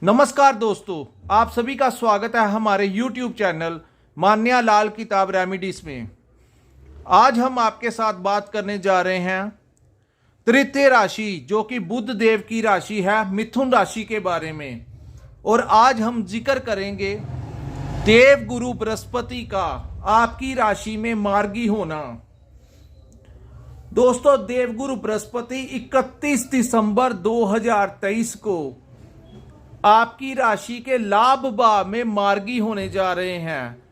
नमस्कार दोस्तों, आप सभी का स्वागत है हमारे YouTube चैनल मान्या लाल किताब रेमिडीज में। आज हम आपके साथ बात करने जा रहे हैं तृतीय राशि जो कि बुध देव की राशि है, मिथुन राशि के बारे में। और आज हम जिक्र करेंगे देव गुरु बृहस्पति का आपकी राशि में मार्गी होना। दोस्तों, देवगुरु बृहस्पति 31 दिसंबर 2023 को आपकी राशि के लाभ भाव में मार्गी होने जा रहे हैं।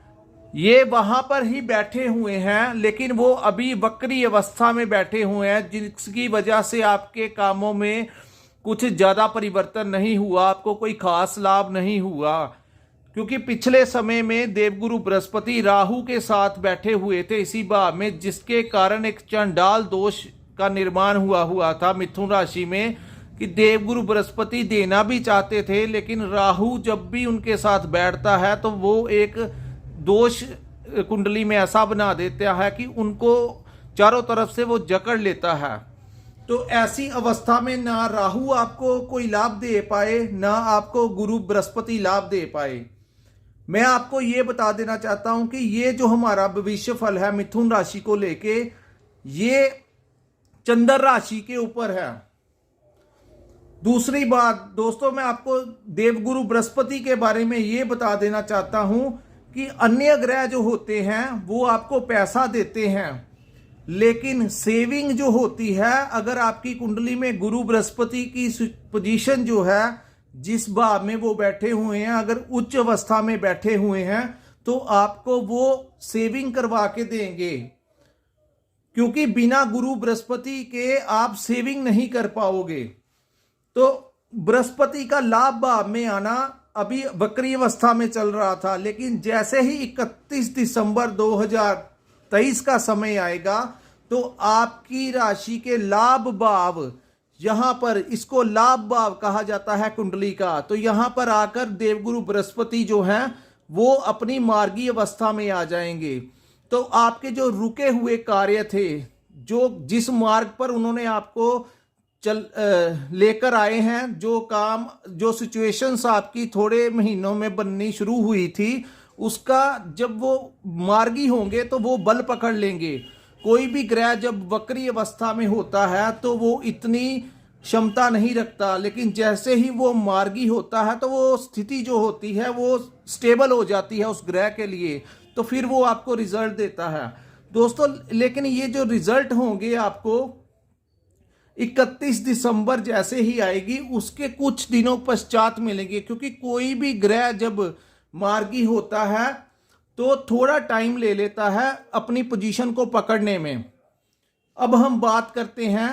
ये वहां पर ही बैठे हुए हैं, लेकिन वो अभी वक्री अवस्था में बैठे हुए हैं, जिसकी वजह से आपके कामों में कुछ ज्यादा परिवर्तन नहीं हुआ, आपको कोई खास लाभ नहीं हुआ। क्योंकि पिछले समय में देवगुरु बृहस्पति राहु के साथ बैठे हुए थे इसी भाव में, जिसके कारण एक चंडाल दोष का निर्माण हुआ था मिथुन राशि में कि देवगुरु बृहस्पति देना भी चाहते थे, लेकिन राहु जब भी उनके साथ बैठता है तो वो एक दोष कुंडली में ऐसा बना देता है कि उनको चारों तरफ से वो जकड़ लेता है। तो ऐसी अवस्था में ना राहु आपको कोई लाभ दे पाए, ना आपको गुरु बृहस्पति लाभ दे पाए। मैं आपको ये बता देना चाहता हूं कि ये जो हमारा भविष्य फल है मिथुन राशि को लेके, ये चंद्र राशि के ऊपर है। दूसरी बात दोस्तों, मैं आपको देवगुरु बृहस्पति के बारे में ये बता देना चाहता हूं कि अन्य ग्रह जो होते हैं वो आपको पैसा देते हैं, लेकिन सेविंग जो होती है, अगर आपकी कुंडली में गुरु बृहस्पति की पोजीशन जो है, जिस भाव में वो बैठे हुए हैं, अगर उच्च अवस्था में बैठे हुए हैं तो आपको वो सेविंग करवा के देंगे। क्योंकि बिना गुरु बृहस्पति के आप सेविंग नहीं कर पाओगे। तो बृहस्पति का लाभ भाव में आना अभी वक्री अवस्था में चल रहा था, लेकिन जैसे ही 31 दिसंबर 2023 का समय आएगा तो आपकी राशि के लाभ भाव, यहां पर इसको लाभ भाव कहा जाता है कुंडली का, तो यहां पर आकर देवगुरु बृहस्पति जो हैं वो अपनी मार्गी अवस्था में आ जाएंगे। तो आपके जो रुके हुए कार्य थे, जो जिस मार्ग पर उन्होंने आपको लेकर आए हैं, जो काम, जो सिचुएशंस आपकी थोड़े महीनों में बननी शुरू हुई थी, उसका जब वो मार्गी होंगे तो वो बल पकड़ लेंगे। कोई भी ग्रह जब वक्री अवस्था में होता है तो वो इतनी क्षमता नहीं रखता, लेकिन जैसे ही वो मार्गी होता है तो वो स्थिति जो होती है वो स्टेबल हो जाती है उस ग्रह के लिए, तो फिर वो आपको रिजल्ट देता है दोस्तों। लेकिन ये जो रिजल्ट होंगे आपको 31 दिसंबर जैसे ही आएगी, उसके कुछ दिनों पश्चात मिलेंगे। क्योंकि कोई भी ग्रह जब मार्गी होता है तो थोड़ा टाइम ले लेता है अपनी पोजीशन को पकड़ने में। अब हम बात करते हैं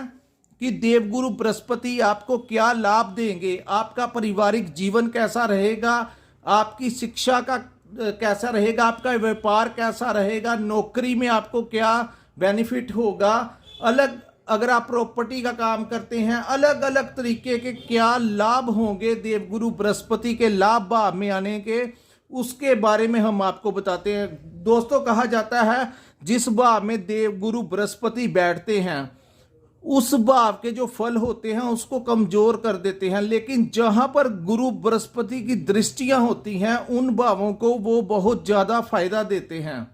कि देवगुरु बृहस्पति आपको क्या लाभ देंगे, आपका पारिवारिक जीवन कैसा रहेगा, आपकी शिक्षा का कैसा रहेगा, आपका व्यापार कैसा रहेगा, नौकरी में आपको क्या बेनिफिट होगा, अलग अगर आप प्रॉपर्टी का काम करते हैं, अलग अलग तरीके के क्या लाभ होंगे देवगुरु बृहस्पति के लाभ भाव में आने के, उसके बारे में हम आपको बताते हैं। दोस्तों, कहा जाता है जिस भाव में देवगुरु बृहस्पति बैठते हैं उस भाव के जो फल होते हैं उसको कमजोर कर देते हैं, लेकिन जहां पर गुरु बृहस्पति की दृष्टियां होती हैं उन भावों को वो बहुत ज्यादा फायदा देते हैं।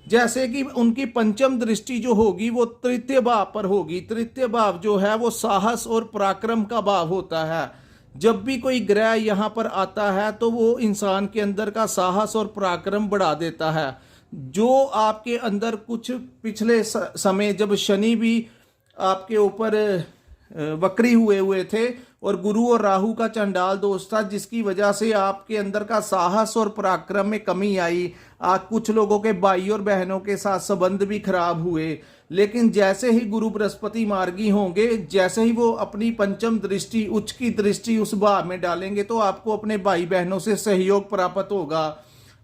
जैसे कि उनकी पंचम दृष्टि जो होगी वो तृतीय भाव पर होगी। तृतीय भाव जो है वो साहस और पराक्रम का भाव होता है। जब भी कोई ग्रह यहाँ पर आता है तो वो इंसान के अंदर का साहस और पराक्रम बढ़ा देता है। जो आपके अंदर कुछ पिछले समय जब शनि भी आपके ऊपर वक्री हुए थे और गुरु और राहु का चंडाल दोष था, जिसकी वजह से आपके अंदर का साहस और पराक्रम में कमी आई। कुछ लोगों के भाई और बहनों के साथ संबंध भी खराब हुए। लेकिन जैसे ही गुरु बृहस्पति मार्गी होंगे, जैसे ही वो अपनी पंचम दृष्टि, उच्च की दृष्टि उस भाव में डालेंगे, तो आपको अपने भाई बहनों से सहयोग प्राप्त होगा।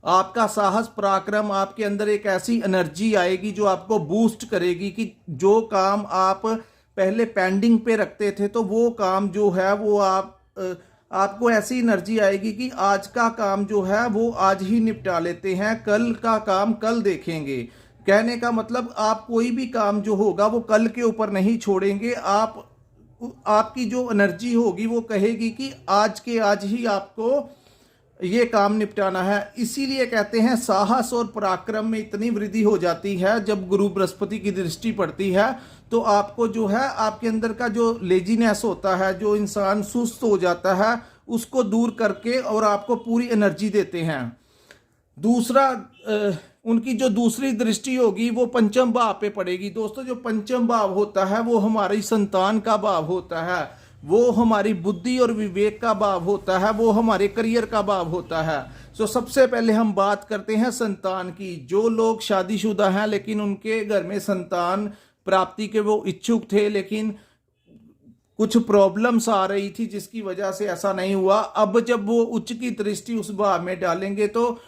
आपका साहस पराक्रम, आपके अंदर एक ऐसी एनर्जी आएगी जो आपको बूस्ट करेगी कि जो काम आप पहले पेंडिंग पे रखते थे तो वो काम जो है वो आपको ऐसी एनर्जी आएगी कि आज का काम जो है वो आज ही निपटा लेते हैं, कल का काम कल देखेंगे। कहने का मतलब आप कोई भी काम जो होगा वो कल के ऊपर नहीं छोड़ेंगे, आप आपकी जो एनर्जी होगी वो कहेगी कि आज के आज ही आपको ये काम निपटाना है। इसीलिए कहते हैं साहस और पराक्रम में इतनी वृद्धि हो जाती है जब गुरु बृहस्पति की दृष्टि पड़ती है। तो आपको जो है आपके अंदर का जो लेजीनेस होता है, जो इंसान सुस्त हो जाता है, उसको दूर करके और आपको पूरी एनर्जी देते हैं। दूसरा उनकी जो दूसरी दृष्टि होगी वो पंचम भाव पे पड़ेगी। दोस्तों, जो पंचम भाव होता है वो हमारी संतान का भाव होता है, वो हमारी बुद्धि और विवेक का भाव होता है, वो हमारे करियर का भाव होता है। तो सबसे पहले हम बात करते हैं संतान की। जो लोग शादीशुदा हैं लेकिन उनके घर में संतान प्राप्ति के वो इच्छुक थे, लेकिन कुछ प्रॉब्लम्स आ रही थी जिसकी वजह से ऐसा नहीं हुआ, अब जब वो उच्च की दृष्टि उस भाव में डालेंगे तो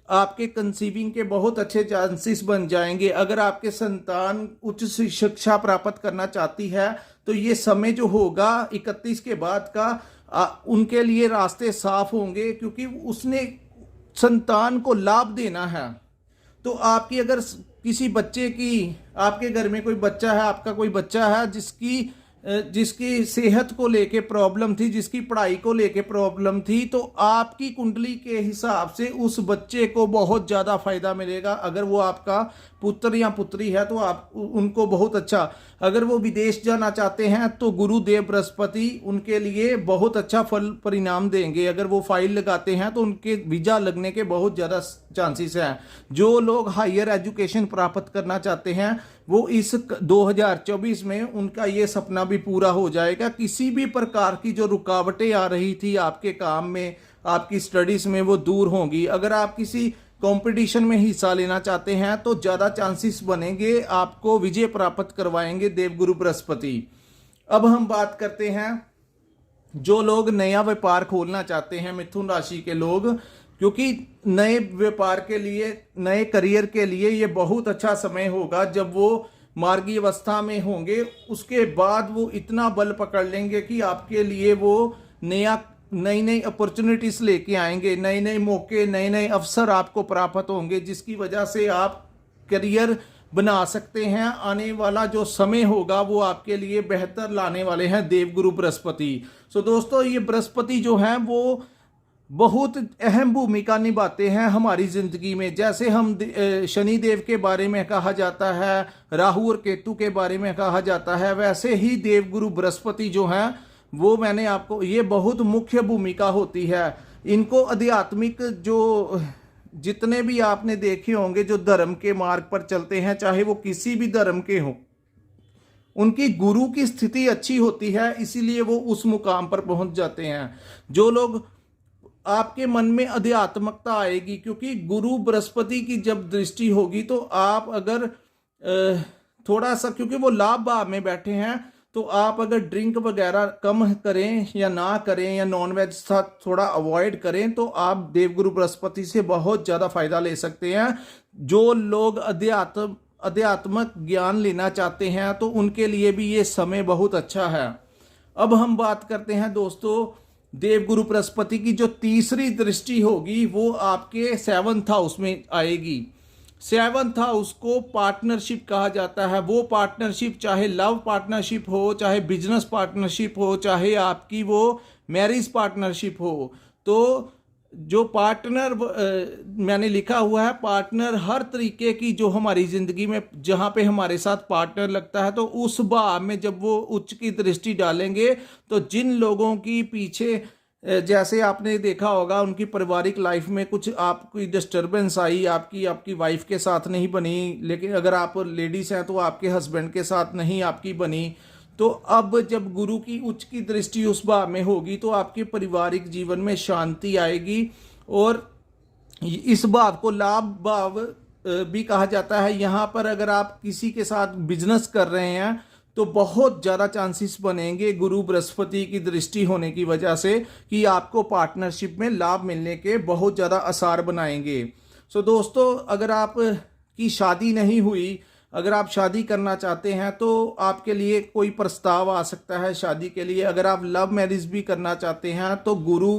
आपके कंसीविंग के बहुत अच्छे चांसेस बन जाएंगे। अगर आपके संतान उच्च शिक्षा प्राप्त करना चाहती है तो ये समय जो होगा 31 के बाद का उनके लिए रास्ते साफ होंगे, क्योंकि उसने संतान को लाभ देना है। तो आपकी अगर किसी बच्चे की, आपके घर में कोई बच्चा है, आपका कोई बच्चा है जिसकी सेहत को लेके प्रॉब्लम थी, जिसकी पढ़ाई को लेके प्रॉब्लम थी, तो आपकी कुंडली के हिसाब से उस बच्चे को बहुत ज़्यादा फायदा मिलेगा। अगर वो आपका पुत्र या पुत्री है तो आप उनको बहुत अच्छा, अगर वो विदेश जाना चाहते हैं तो गुरुदेव बृहस्पति उनके लिए बहुत अच्छा फल परिणाम देंगे। अगर वो फाइल लगाते हैं तो उनके वीजा लगने के बहुत ज़्यादा चांसेस हैं। जो लोग हायर एजुकेशन प्राप्त करना चाहते हैं वो इस 2024 में उनका ये सपना भी पूरा हो जाएगा। किसी भी प्रकार की जो रुकावटें आ रही थी आपके काम में, आपकी स्टडीज़ में, वो दूर होंगी। अगर आप किसी कंपटीशन में हिस्सा लेना चाहते हैं तो ज़्यादा चांसेस बनेंगे, आपको विजय प्राप्त करवाएंगे देवगुरु बृहस्पति। अब हम बात करते हैं जो लोग नया व्यापार खोलना चाहते हैं, मिथुन राशि के लोग, क्योंकि नए व्यापार के लिए, नए करियर के लिए ये बहुत अच्छा समय होगा। जब वो मार्गी अवस्था में होंगे उसके बाद वो इतना बल पकड़ लेंगे कि आपके लिए वो नई नई अपॉर्चुनिटीज लेके आएंगे, नए नए मौके, नए नए अवसर आपको प्राप्त होंगे, जिसकी वजह से आप करियर बना सकते हैं। आने वाला जो समय होगा वो आपके लिए बेहतर लाने वाले हैं देवगुरु बृहस्पति। सो दोस्तों, ये बृहस्पति जो हैं वो बहुत अहम भूमिका निभाते हैं हमारी ज़िंदगी में। जैसे हम शनि देव के बारे में कहा जाता है, राहु और केतु के बारे में कहा जाता है, वैसे ही देवगुरु बृहस्पति जो हैं वो, मैंने आपको, ये बहुत मुख्य भूमिका होती है। इनको आध्यात्मिक जो जितने भी आपने देखे होंगे जो धर्म के मार्ग पर चलते हैं, चाहे वो किसी भी धर्म के हों, उनकी गुरु की स्थिति अच्छी होती है, इसीलिए वो उस मुकाम पर पहुंच जाते हैं। जो लोग, आपके मन में अध्यात्मकता आएगी, क्योंकि गुरु बृहस्पति की जब दृष्टि होगी तो आप अगर थोड़ा सा, क्योंकि वो लाभ भाव में बैठे हैं, तो आप अगर ड्रिंक वगैरह कम करें या ना करें, या नॉनवेज थोड़ा अवॉइड करें, तो आप देवगुरु बृहस्पति से बहुत ज़्यादा फायदा ले सकते हैं। जो लोग अध्यात्मक ज्ञान लेना चाहते हैं तो उनके लिए भी ये समय बहुत अच्छा है। अब हम बात करते हैं दोस्तों, देवगुरु बृहस्पति की जो तीसरी दृष्टि होगी वो आपके 7th हाउस में आएगी। 7th हाउस को पार्टनरशिप कहा जाता है। वो पार्टनरशिप चाहे लव पार्टनरशिप हो, चाहे बिजनेस पार्टनरशिप हो, चाहे आपकी वो मैरिज पार्टनरशिप हो। तो जो पार्टनर, मैंने लिखा हुआ है पार्टनर, हर तरीके की जो हमारी ज़िंदगी में जहाँ पे हमारे साथ पार्टनर लगता है, तो उस भाव में जब वो उच्च की दृष्टि डालेंगे तो जिन लोगों की पीछे, जैसे आपने देखा होगा उनकी पारिवारिक लाइफ में कुछ आपकी डिस्टर्बेंस आई, आपकी वाइफ के साथ नहीं बनी, लेकिन अगर आप लेडीज़ हैं तो आपके हस्बैंड के साथ नहीं आपकी बनी, तो अब जब गुरु की उच्च की दृष्टि उस भाव में होगी तो आपके पारिवारिक जीवन में शांति आएगी। और इस भाव को लाभ भाव भी कहा जाता है। यहाँ पर अगर आप किसी के साथ बिजनेस कर रहे हैं तो बहुत ज़्यादा चांसेस बनेंगे गुरु बृहस्पति की दृष्टि होने की वजह से कि आपको पार्टनरशिप में लाभ मिलने के बहुत ज़्यादा आसार बनाएंगे। सो दोस्तों, अगर आप की शादी नहीं हुई, अगर आप शादी करना चाहते हैं तो आपके लिए कोई प्रस्ताव आ सकता है शादी के लिए। अगर आप लव मैरिज भी करना चाहते हैं तो गुरु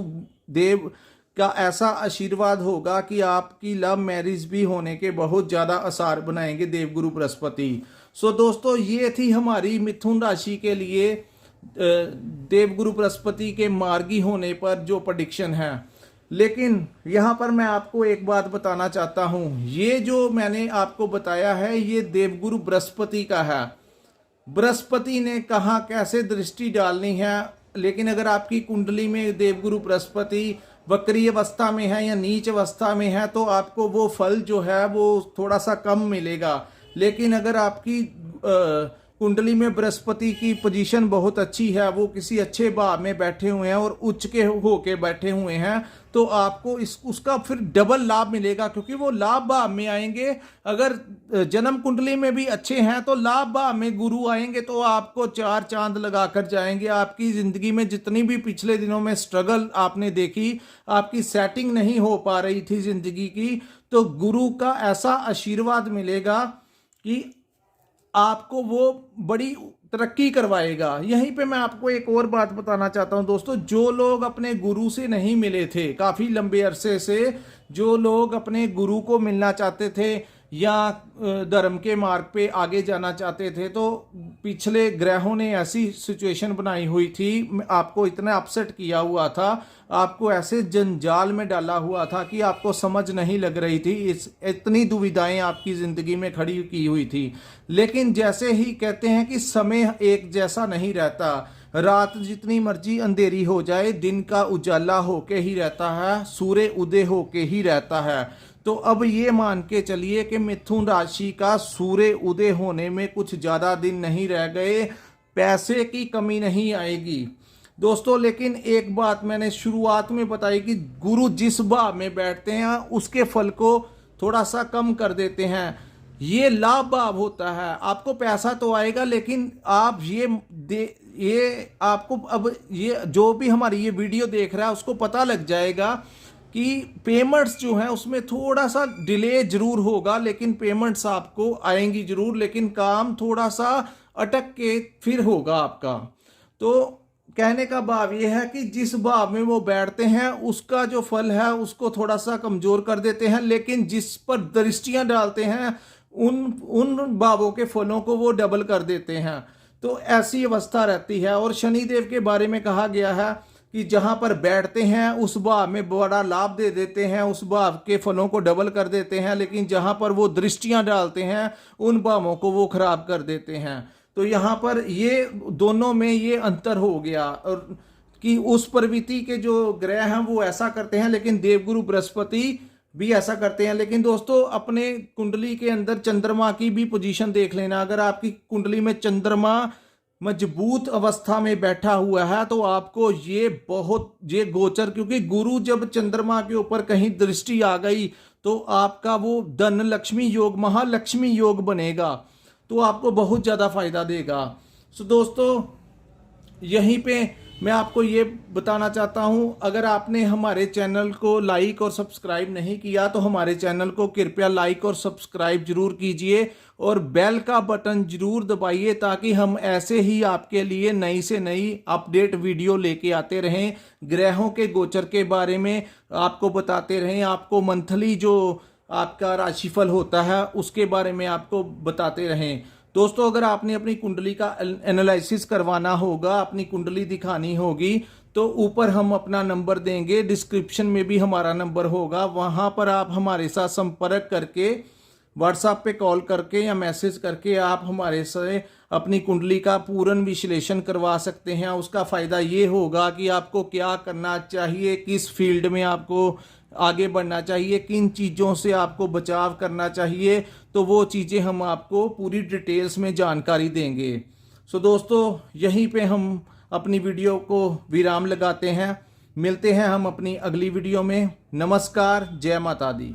देव का ऐसा आशीर्वाद होगा कि आपकी लव मैरिज भी होने के बहुत ज़्यादा आसार बनाएंगे देवगुरु बृहस्पति। सो दोस्तों, ये थी हमारी मिथुन राशि के लिए देवगुरु बृहस्पति के मार्गी होने पर जो प्रेडिक्शन है। लेकिन यहाँ पर मैं आपको एक बात बताना चाहता हूँ, ये जो मैंने आपको बताया है ये देवगुरु बृहस्पति का है। बृहस्पति ने कहाँ कैसे दृष्टि डालनी है, लेकिन अगर आपकी कुंडली में देवगुरु बृहस्पति वक्री अवस्था में है या नीच अवस्था में है तो आपको वो फल जो है वो थोड़ा सा कम मिलेगा। लेकिन अगर आपकी कुंडली में बृहस्पति की पोजीशन बहुत अच्छी है, वो किसी अच्छे भाव में बैठे हुए हैं और उच्च के होके बैठे हुए हैं, तो आपको उसका फिर डबल लाभ मिलेगा, क्योंकि वो लाभ भाव में आएंगे। अगर जन्म कुंडली में भी अच्छे हैं तो लाभ भाव में गुरु आएंगे तो आपको 4 चांद लगाकर जाएंगे। आपकी जिंदगी में जितनी भी पिछले दिनों में स्ट्रगल आपने देखी, आपकी सेटिंग नहीं हो पा रही थी जिंदगी की, तो गुरु का ऐसा आशीर्वाद मिलेगा कि आपको वो बड़ी तरक्की करवाएगा। यहीं पे मैं आपको एक और बात बताना चाहता हूं दोस्तों, जो लोग अपने गुरु से नहीं मिले थे काफ़ी लंबे अरसे से, जो लोग अपने गुरु को मिलना चाहते थे या धर्म के मार्ग पे आगे जाना चाहते थे, तो पिछले ग्रहों ने ऐसी सिचुएशन बनाई हुई थी, आपको इतना अपसेट किया हुआ था, आपको ऐसे जंजाल में डाला हुआ था कि आपको समझ नहीं लग रही थी। इतनी दुविधाएं आपकी ज़िंदगी में खड़ी की हुई थी। लेकिन जैसे ही कहते हैं कि समय एक जैसा नहीं रहता, रात जितनी मर्जी अंधेरी हो जाए दिन का उजाला होके ही रहता है, सूर्य उदय होके ही रहता है। तो अब ये मान के चलिए कि मिथुन राशि का सूर्य उदय होने में कुछ ज़्यादा दिन नहीं रह गए, पैसे की कमी नहीं आएगी दोस्तों। लेकिन एक बात मैंने शुरुआत में बताई कि गुरु जिस भाव में बैठते हैं उसके फल को थोड़ा सा कम कर देते हैं। ये लाभ भाव होता है, आपको पैसा तो आएगा, लेकिन आप ये आपको अब ये जो भी हमारी ये वीडियो देख रहा है उसको पता लग जाएगा कि पेमेंट्स जो हैं उसमें थोड़ा सा डिले जरूर होगा, लेकिन पेमेंट्स आपको आएंगी जरूर, लेकिन काम थोड़ा सा अटक के फिर होगा आपका। तो कहने का भाव ये है कि जिस भाव में वो बैठते हैं उसका जो फल है उसको थोड़ा सा कमजोर कर देते हैं, लेकिन जिस पर दृष्टियां डालते हैं उन भावों के फलों को वो डबल कर देते हैं। तो ऐसी अवस्था रहती है। और शनिदेव के बारे में कहा गया है कि जहां पर बैठते हैं उस भाव में बड़ा लाभ दे देते हैं, उस भाव के फलों को डबल कर देते हैं, लेकिन जहां पर वो दृष्टियां डालते हैं उन भावों को वो खराब कर देते हैं। तो यहाँ पर ये दोनों में ये अंतर हो गया, और कि उस प्रवृत्ति के जो ग्रह हैं वो ऐसा करते हैं, लेकिन देवगुरु बृहस्पति भी ऐसा करते हैं। लेकिन दोस्तों अपने कुंडली के अंदर चंद्रमा की भी पोजीशन देख लेना। अगर आपकी कुंडली में चंद्रमा मजबूत अवस्था में बैठा हुआ है तो आपको ये गोचर, क्योंकि गुरु जब चंद्रमा के ऊपर कहीं दृष्टि आ गई तो आपका वो धन लक्ष्मी योग, महालक्ष्मी योग बनेगा, तो आपको बहुत ज़्यादा फायदा देगा। सो दोस्तों यहीं पे मैं आपको ये बताना चाहता हूँ, अगर आपने हमारे चैनल को लाइक और सब्सक्राइब नहीं किया तो हमारे चैनल को कृपया लाइक और सब्सक्राइब जरूर कीजिए और बेल का बटन जरूर दबाइए, ताकि हम ऐसे ही आपके लिए नई से नई अपडेट वीडियो लेके आते रहें, ग्रहों के गोचर के बारे में आपको बताते रहें, आपको मंथली जो आपका राशिफल होता है उसके बारे में आपको बताते रहें। दोस्तों अगर आपने अपनी कुंडली का एनालिसिस करवाना होगा, अपनी कुंडली दिखानी होगी, तो ऊपर हम अपना नंबर देंगे, डिस्क्रिप्शन में भी हमारा नंबर होगा, वहां पर आप हमारे साथ संपर्क करके व्हाट्सएप पे कॉल करके या मैसेज करके आप हमारे से अपनी कुंडली का पूर्ण विश्लेषण करवा सकते हैं। उसका फ़ायदा ये होगा कि आपको क्या करना चाहिए, किस फील्ड में आपको आगे बढ़ना चाहिए, किन चीज़ों से आपको बचाव करना चाहिए, तो वो चीज़ें हम आपको पूरी डिटेल्स में जानकारी देंगे। सो दोस्तों यहीं पे हम अपनी वीडियो को विराम लगाते हैं, मिलते हैं हम अपनी अगली वीडियो में। नमस्कार, जय माता दी।